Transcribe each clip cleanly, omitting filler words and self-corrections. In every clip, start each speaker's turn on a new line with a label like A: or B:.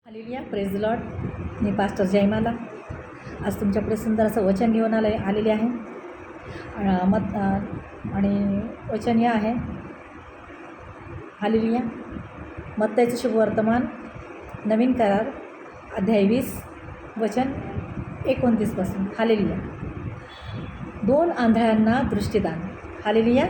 A: Hallelujah, praise the lord. मी pastor Jayamala आज तुमच्यापुढे सुंदर असं वचन घेऊन आलेले आहे. आणि वचन हे आहे, हालेलुया, मत्ताईचं शुभवर्तमान नवीन करार अध्याय 20 वचन 29 पासून. हालेलुया. 2 आंधळ्यांना दृष्टिदान. हालेलुया.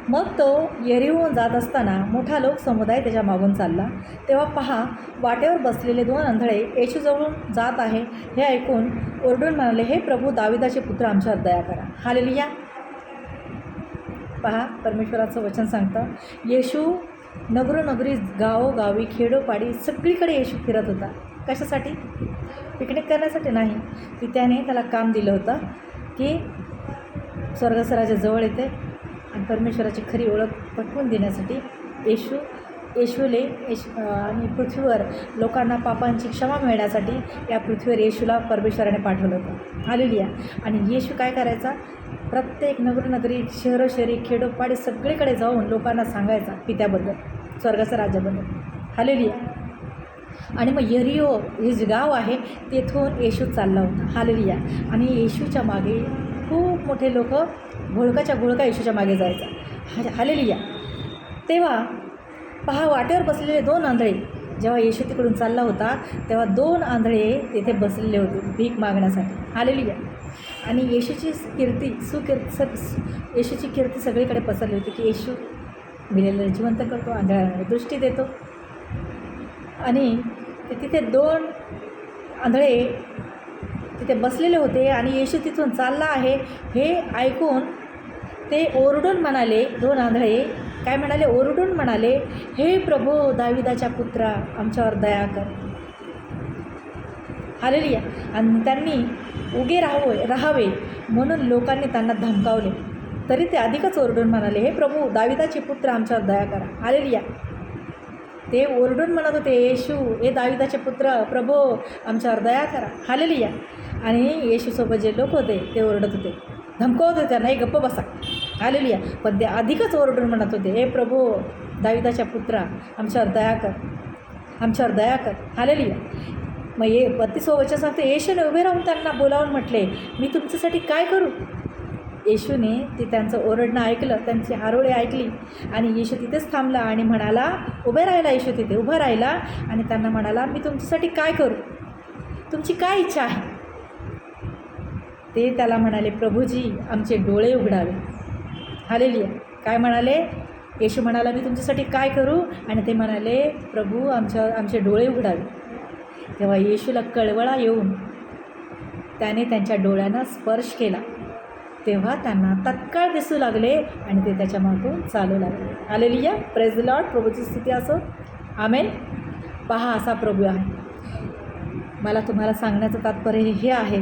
A: मग तो यरीहून जात असताना मोठा लोकसमुदाय त्याच्या मागून चालला. तेव्हा पहा, वाटेवर बसलेले 2 आंधळे येशूजवळून जात आहे हे ऐकून ओरडून म्हणाले, हे प्रभू, दाविदाचे पुत्र, आमच्यावर दया करा. हालेलुया. पहा, परमेश्वराचं वचन सांगतं, येशू नगरोनगरी, गावोगावी, खेडोपाडी सगळीकडे येशू फिरत होता. कशासाठी? पिकनिक करण्यासाठी नाही, की त्याने त्याला काम दिलं होतं की स्वर्गसराच्या जवळ येते आणि परमेश्वराची खरी ओळख पटवून देण्यासाठी आणि पृथ्वीवर लोकांना पापांची क्षमा मिळण्यासाठी या पृथ्वीवर येशूला परमेश्वराने पाठवलं होतं. हालेलुया. आणि येशू काय करायचा? प्रत्येक नगरोनगरी, शहरोशहरी, खेडोपाडी सगळीकडे जाऊन लोकांना सांगायचा पित्याबद्दल, स्वर्गाच्या राज्याबद्दल. हालेलुया. आणि मग यरीहो हे जे गाव आहे तेथून येशू चालला होता. हालेलुया. आणि येशूच्या मागे खूप मोठे लोक घोळका येशूच्या मागे जायचा. हालेलुया. तेव्हा पहा, वाटेवर बसलेले 2 आंधळे, जेव्हा येशू तिकडून चालला होता तेव्हा 2 आंधळे तेथे बसलेले होते भीक मागण्यासाठी. हालेलुया. आणि येशूची कीर्ती सगळीकडे पसरली होती की येशू मेलेल्याला जिवंत करतो, आंधळ्यांना दृष्टी देतो. आणि तिथे 2 आंधळे तिथे बसलेले होते आणि येशू तिथून चालला आहे हे ऐकून ते ओरडून म्हणाले, 2 आंधळे काय म्हणाले? ओरडून म्हणाले, हे प्रभू, दाविदाच्या पुत्रा, आमच्यावर दया कर. हालेलुया. आणि त्यांनी उगे राहावे म्हणून लोकांनी त्यांना धमकावले, तरी ते अधिकच ओरडून म्हणाले, हे प्रभू, दाविदाचे पुत्र, आमच्यावर दया करा. हालेलुया. ते ओरडून म्हणत होते, येशू, हे दाविदाचे पुत्र, प्रभू, आमच्यावर दया करा. हालेलुया. आणि येशूसोबत जे लोक होते ते ओरडत होते, धमकवत होते, नाही गप्प बसा. हालेलुया. पण ते अधिकच ओरडून म्हणत होते, हे प्रभू, दाविदाच्या पुत्रा, आमच्यावर दया कर, आमच्यावर दया कर. हालेलुया. मग 32 वचन सांगते, येशूने उभे राहून त्यांना बोलावून म्हटले, मी तुमच्यासाठी काय करू? येशूने ते त्यांचं ओरडणं ऐकलं, त्यांची आरोळी ऐकली आणि येशू तिथेच थांबला आणि म्हणाला, उभे राहिला. येशू तिथे उभा राहिला आणि त्यांना म्हणाला, मी तुमच्यासाठी काय करू? तुमची काय इच्छा आहे? ते त्याला म्हणाले, प्रभूजी, आमचे डोळे उघडावे. हालेलुया. काय म्हणाले? येशू म्हणाला, मी तुमच्यासाठी काय करू? आणि ते म्हणाले, प्रभू, आमचे डोळे उघडावे. तेव्हा येशूला कळवळा येऊन त्याने त्यांच्या डोळ्यांना स्पर्श केला. तेव्हा त्यांना तत्काळ दिसू लागले आणि ते त्याच्या मागून चालू लागले. हालेलुया. Praise the lord. प्रभूची स्तुती असो. आमेन. पहा, असा प्रभू आहे. मला तुम्हाला सांगण्याचं तात्पर्य हे आहे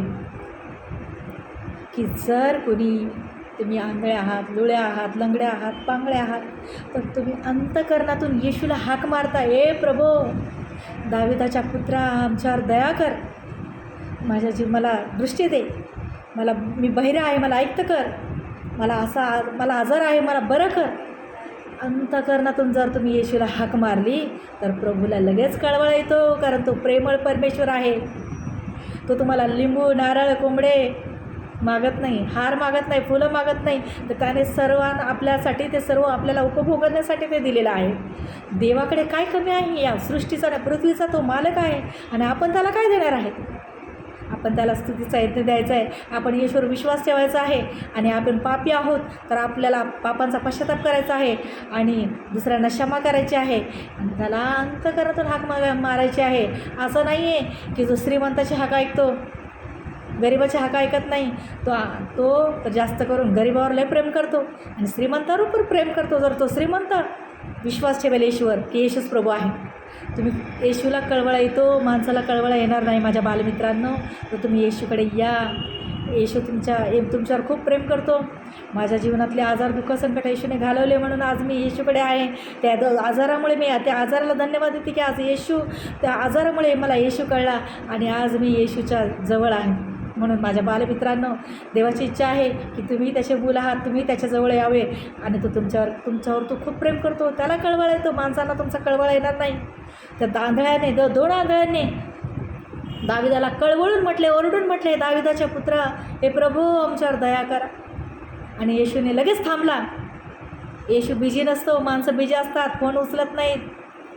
A: की जर तुम्ही आंधळे आहात, लुळे आहात, लंगडे आहात, पांगळे आहात, तर तुम्ही अंतःकरणातून येशूला हाक मारता, ए प्रभू, दाविदाच्या पुत्रा, आमच्यावर दया कर, मला दृष्टी दे, मी बहिरा आहे, मला ऐकतं कर, मला आजार आहे, मला बरं कर. अंतःकरणातून जर तुम्ही येशूला हाक मारली तर प्रभूला लगेच कळवळा येतो, कारण तो प्रेमळ परमेश्वर आहे. तो तुम्हाला लिंबू, नारळ, कोंबडे मागत नाही, हार मागत नाही, फुलं मागत नाही, तर त्याने आपल्यासाठी ते सर्व आपल्याला उपभोगण्यासाठी ते दिलेलं आहे. देवाकडे काय कमी आहे? या सृष्टीचा, पृथ्वीचा तो मालक आहे आणि आपण त्याला काय देणार आहे? आपण त्याला स्तुतीचा यज्ञ द्यायचा आहे. आपण येशूवर विश्वास ठेवायचा आहे. आणि आपण पापी आहोत तर आपल्याला पापांचा पश्चाताप करायचा आहे आणि दुसऱ्यांना क्षमा करायची आहे आणि त्याला अंतःकरणातून हाक मारायची आहे. असं नाही आहे की जो श्रीमंताची हाक ऐकतो, गरिबाची हाक ऐकत नाही. तो तर जास्त करून गरिबावर लय प्रेम करतो आणि श्रीमंतावर पण प्रेम करतो. जर तो श्रीमंत विश्वास ठेवेल येशूवर की येशूच प्रभू आहे, तुम्ही येशूला कळवळा येतो, माणसाला कळवळा येणार नाही. माझ्या बालमित्रांनो, तर तुम्ही येशूकडे या. येशू तुमच्यावर खूप प्रेम करतो. माझ्या जीवनातले आजार, दुःख, संकट येशूने घालवले म्हणून आज मी येशूकडे आहे. त्या आजारामुळे मी त्या आजाराला धन्यवाद देते की आज त्या आजारामुळे मला येशू कळला आणि आज मी येशूच्या जवळ आहे. म्हणून माझ्या बालमित्रांनो, देवाची इच्छा आहे की तुम्ही त्याचे मूल आहात, तुम्ही त्याच्याजवळ यावे आणि तो तुमच्यावर तो खूप प्रेम करतो. त्याला कळवळ येतो, माणसांना तुमचा कळवळ येणार नाही. त्या आंधळ्याने 2 आंधळ्यांनी दाविदाला कळवळून म्हटले, ओरडून म्हटले, दाविदाच्या पुत्रा, हे प्रभू आमच्यावर दया करा. आणि येशूने लगेच थांबला. येशू बिझी नसतो, माणसं बिझी असतात, फोन उचलत नाहीत,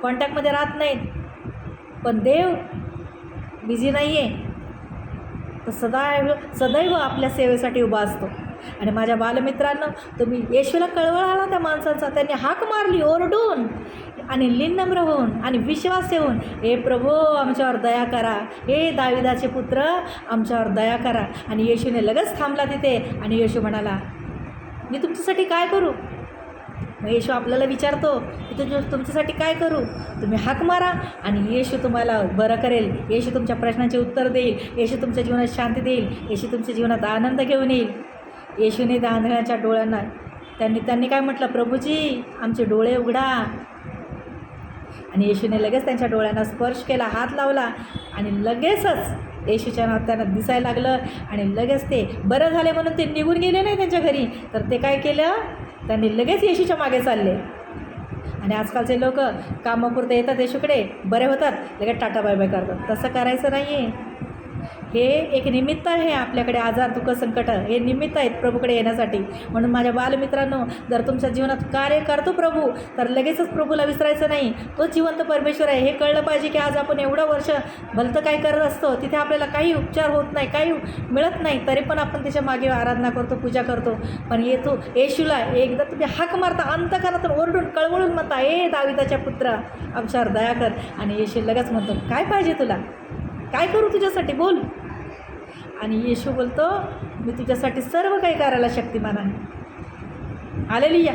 A: कॉन्टॅक्टमध्ये राहत नाहीत, पण देव बिझी नाही आहे. तर सदैव आपल्या सेवेसाठी उभा असतो. आणि माझ्या बालमित्रांनो, तुम्ही येशूला कळवळ आला त्या माणसाचा, त्यांनी हाक मारली ओरडून आणि लिन्नम्र होऊन आणि विश्वास ठेवून, हे प्रभू आमच्यावर दया करा, हे दाविदाचे पुत्र आमच्यावर दया करा. आणि येशूने लगेच थांबला तिथे. आणि येशू म्हणाला, मी तुमच्यासाठी काय करू? मग येशू आपल्याला विचारतो की तुमच्यासाठी काय करू? तुम्ही हाक मारा आणि येशू तुम्हाला बरं करेल. येशू तुमच्या प्रश्नांचे उत्तर देईल. येशू तुमच्या जीवनात शांती देईल. येशू तुमच्या जीवनात आनंद घेऊन येईल. येशूने त्या आंधळ्याच्या डोळ्यांना त्यांनी काय म्हटलं, प्रभूजी आमचे डोळे उघडा. आणि येशूने लगेच त्यांच्या डोळ्यांना स्पर्श केला, हात लावला आणि लगेचच येशूच्या नावात त्यांना दिसायला लागलं. आणि लगेच ते बरं झाले म्हणून ते निघून गेले नाही त्यांच्या घरी, तर ते काय केलं, त्यांनी लगेच येशूच्या मागे चालले. आणि आजकालचे लोक कामापुरते येतात येशूकडे, बरे होतात, लगेच टाटा बाय बाय करतात. तसं करायचं नाही आहे. हे एक निमित्त आहे आपल्याकडे, आजार दुःख संकट हे निमित्त आहेत प्रभूकडे येण्यासाठी. म्हणून माझ्या बालमित्रांनो, जर तुमच्या जीवनात कार्य करतो प्रभू, तर लगेचच प्रभूला विसरायचं नाही. तो जिवंत परमेश्वर आहे हे कळलं पाहिजे. की आज आपण एवढं वर्ष भलतं काय करत असतो, तिथे आपल्याला काही उपचार होत नाही, काही मिळत नाही, तरी पण आपण त्याच्या मागे आराधना करतो, पूजा करतो. पण येशूला एकदा तुम्ही हाक मारता, अंतःकरणातून ओरडून कळवळून म्हणता, ए दाविदाच्या पुत्रा आमच्यावर दया कर. आणि येशू लगेच म्हणतो, काय पाहिजे तुला, काय करू तुझ्यासाठी, बोल. आणि येशू बोलतो, मी तुझ्यासाठी सर्व काही करायला शक्तिमान आहे. हालेलुया.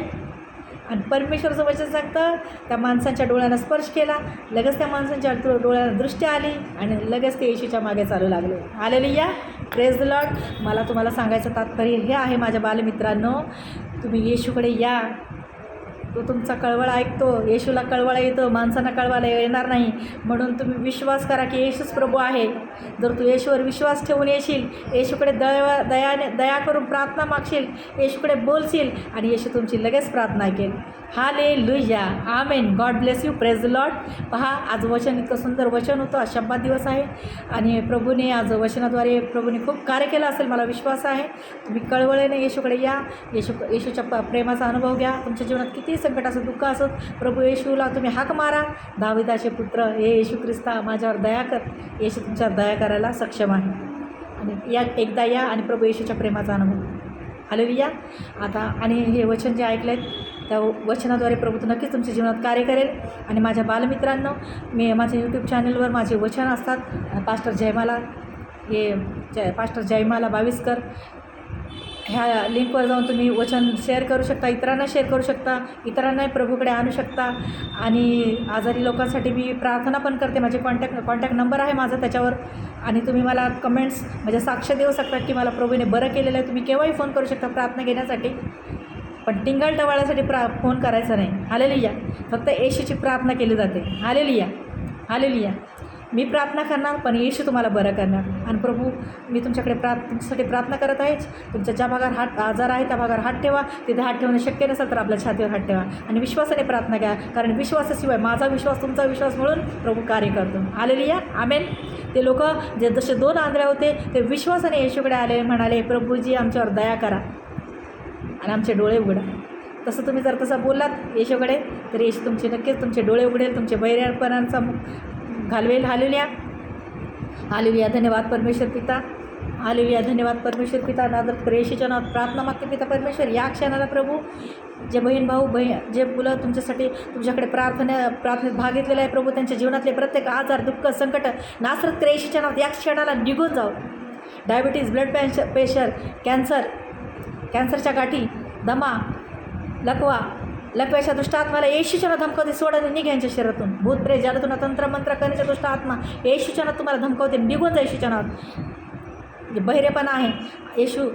A: आणि परमेश्वराचं वचन सांगतं, त्या माणसांच्या डोळ्यांना स्पर्श केला, लगेच त्या माणसांच्या डोळ्यांना दृष्टी आली आणि लगेच ते येशूच्या मागे चालू लागले. हालेलुया. Praise the Lord. मला तुम्हाला सांगायचं तात्पर्य हे आहे माझ्या बालमित्रांनो, तुम्ही येशूकडे या. तो तुमचा कळवळ ऐकतो. येशूला कळवळ येतो, माणसांना कळवायला येणार नाही. म्हणून तुम्ही विश्वास करा की येशूच प्रभू आहे. जर तू येशूवर विश्वास ठेवून येशील, येशूकडे दया करून प्रार्थना मागशील, येशूकडे बोलशील आणि येशू तुमची लगेच प्रार्थना ऐकेल. Hallelujah. Amen. God bless you. Praise the Lord. पहा, आज वचन इतकं सुंदर वचन होतं. आज शब्दात दिवस आहे आणि प्रभूने आज वचनाद्वारे प्रभूने खूप कार्य केलं असेल, मला विश्वास आहे. तुम्ही कळवळेने येशूकडे या. येशूच्या प्रेमाचा अनुभव घ्या. तुमच्या जीवनात किती संकट असो, दुःख असो, प्रभू येशूला तुम्ही हाक मारा, दाविदाचे पुत्र हे येशू ख्रिस्ता माझ्यावर दया कर. येशू तुमच्यावर दया करायला सक्षम आहे. आणि एकदा या आणि प्रभू येशूच्या प्रेमाचा अनुभव. हालेलुया. आता आणि हे वचन जे ऐकलं आहे त्या वचनाद्वारे प्रभू नक्कीच तुमच्या जीवनात कार्य करेल. आणि माझ्या बालमित्रांनो, मी माझ्या यूट्यूब चॅनलवर माझे वचन असतात. पास्टर जयमाला बाविस्कर ह्या लिंकवर जाऊन तुम्ही वचन शेअर करू शकता, इतरांना शेअर करू शकता, इतरांनाही प्रभूकडे आणू शकता. आणि आजारी लोकांसाठी मी प्रार्थना पण करते. माझे कॉन्टॅक्ट नंबर आहे माझा त्याच्यावर. आणि तुम्ही मला कमेंट्स म्हणजे साक्ष देऊ शकता की मला प्रभूने बरं केलेलं आहे. तुम्ही केव्हाही फोन करू शकता प्रार्थना घेण्यासाठी, पण टिंगल टवाळ्यासाठी फोन करायचा नाही. हालेलुया. फक्त येशूची प्रार्थना केली जाते. हालेलुया. हालेलुया. मी प्रार्थना करणार, पण येशू तुम्हाला बरं करणार. आणि प्रभू, मी तुमच्याकडे तुमच्यासाठी प्रार्थना करत आहेच. तुमच्या ज्या भागावर आजार आहे त्या भागावर हात ठेवा. तिथे हात ठेवणं शक्य नसेल तर आपल्या छातीवर हात ठेवा आणि विश्वासाने प्रार्थना घ्या. कारण विश्वासाशिवाय माझा विश्वास तुमचा विश्वास म्हणून प्रभू कार्य करतो. हालेलुया. आमेन. ते लोक जे जसे 2 आंधळे होते ते विश्वासाने येशूकडे आले, म्हणाले, प्रभूजी आमच्यावर दया करा आणि आमचे डोळे उघडा. तसं तुम्ही जर तसं बोललात येशूकडे, तर येशू तुमचे नक्कीच तुमचे डोळे उघडेल, तुमचे बहिरेपणांचा घालवेल. हालेलुया. हालेलुया. धन्यवाद परमेश्वर पिता. हालेलुया. धन्यवाद परमेश्वर पिता. नादर येशूच्या नावात प्रार्थना मागते पिता परमेश्वर. या क्षणाला प्रभू जे बहीण भाऊ जे मुलं तुमच्याकडे प्रार्थनेत भाग घेतलेला आहे प्रभू, त्यांच्या जीवनातले प्रत्येक आजार दुःख संकट नासरत येशूच्या नावात या क्षणाला निघून जाऊ. डायबिटीज, ब्लड प्रेशर, कॅन्सरच्या गाठी, दमा, लकव्याच्या दुष्ट आत्माला येशूच्या नावात धमकावते, सोडा निघा यांच्या शरीरातून. भूत प्रेत जादूतून तंत्रमंत्र करण्याच्या दुष्ट आत्मा येशूच्या नावात तुम्हाला धमकावते, निघून जा येशूच्या नावात. जे बहिरेपणा आहे, येशू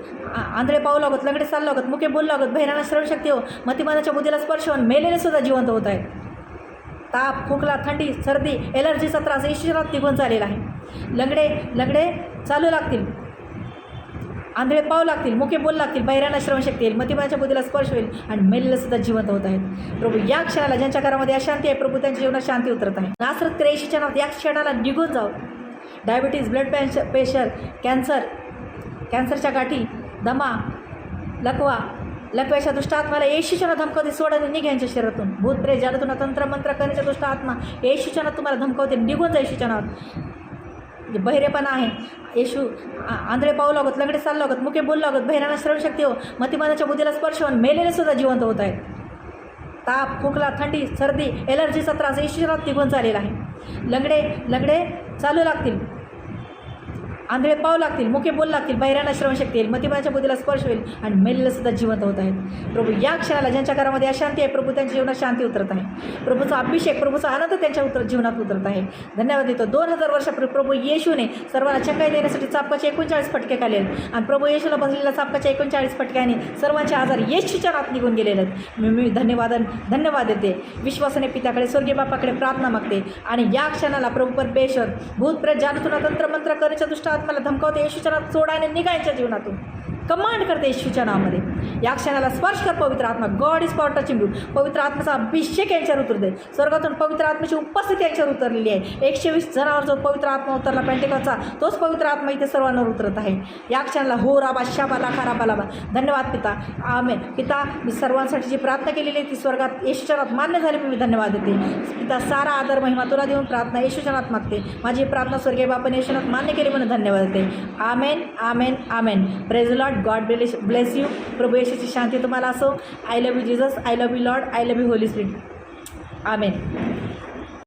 A: आंधळे पाहू लागत, लंगडे चालू लागत, मुके बोलू लागत, बहिरांना श्रवणशक्ती हो, मतिमानाच्या बुद्धीला स्पर्श होऊन मेलेले सुद्धा जिवंत होत आहेत. ताप, खोकला, थंडी, सर्दी, एलर्जीचा त्रास येशूच्या नावात निघून चाललेला आहे. लंगडे चालू लागतील. आंधळे पाव लागतील, मुके बोल लागतील, बहिऱ्यांना श्रवणशक्ती येईल, मतिमनाच्या बुद्धीला स्पर्श होईल आणि मेलेले सुद्धा जिवंत होत आहेत. प्रभू या क्षणाला ज्यांच्या घरामध्ये अशांती आहे, प्रभू त्यांच्या जीवनात शांती उतरत आहे. नासरत येशूच्या नावात या क्षणाला निघून जाऊ. डायबिटीज, ब्लड प्रेशर, कॅन्सरच्या गाठी, दमा, लकव्याच्या दुष्ट आत्म्याला येशूच्या नावात धमकावते, सोडा निघा यांच्या शरीरातून. भूत प्रेत जादूतून तंत्र मंत्र करण्याच्या दुष्ट आत्मा येशूच्या नावात तुम्हाला धमकावते, निघून जा येशूच्या नावात. जे बहिरेपणा आहे, येशू आंधळे पाहू लागत, लंगडे चालू लागत, मुके बोलू लागत, बहिरांना श्रवणशक्ती हो, मतिमनाच्या बुद्धीला स्पर्श होऊन मेलेले सुद्धा जिवंत होत आहेत. ताप, खोकला, थंडी, सर्दी, एलर्जीचा त्रास येशूच्या नावात निघून चाललेला आहे. लंगडे चालू लागतील, आंधळे पाव लागतील, मुके बोल लागतील, बहिऱ्यांना श्रवणशक्ती येईल, मतिमनाच्या बुद्धीला स्पर्श होईल आणि मेलेले सुद्धा जिवंत होत आहेत. प्रभू या क्षणाला ज्यांच्या घरामध्ये अशांती आहे, प्रभू त्यांच्या जीवनात शांती उतरत आहे. प्रभूचा अभिषेक, प्रभूचा आनंद त्यांच्या जीवनात उतरत आहे. धन्यवाद देतो. 2000 वर्षापूर्वी प्रभू येशूने सर्वांना चंगाई देण्यासाठी चापकाचे 39 फटके खाल्ले आणि प्रभू येशूला बसलेल्या चापकाच्या 39 फटक्याने सर्वांचे आजार येशूच्या नावात निघून गेलेले आहेत. मी धन्यवाद देते. विश्वासाने पित्याकडे, स्वर्गीय बापाकडे प्रार्थना मागते आणि या क्षणाला प्रभू परमेश्वर भूत प्रेत जादूतून तंत्रमंत्र करण्याच्या दुष्ट आत्म्याला धमकावते, येशूच्या नावात सोडाने निघायच्या जीवनातून कमांड करते येशूच्या नावामध्ये. या क्षणाला स्पर्श कर पवित्र आत्मा. God is power touching you. पवित्र आत्म्याचा अभिषेक यांच्यावर उतरू दे. स्वर्गातून पवित्र आत्म्याची उपस्थिती यांच्यावर उतरलेली आहे. 120 जणांवर जो पवित्र आत्मा उतरला पेंटेकॉस्टचा, तोच पवित्र आत्मा इथे सर्वांवर उतरत आहे. या क्षणाला हो राबा शाबा लाखा राबा लाबा. धन्यवाद पिता. आमेन. पिता, मी सर्वांसाठी जी प्रार्थना केलेली आहे ती स्वर्गात येशूच्या नावात मान्य झाली. मी धन्यवाद देते पिता. सारा आदर महिमा तुला देऊन प्रार्थना येशूच्या नावात मागते. माझी प्रार्थना स्वर्गीय बापाने येशूच्या नावात मान्य केली म्हणून धन्यवाद देते. Amen, amen, amen. Praise the lord. God bless you. प्रभू येशूची शांती तुम्हाला असो. I love you Jesus. I love you lord. I love you holy spirit. Amen.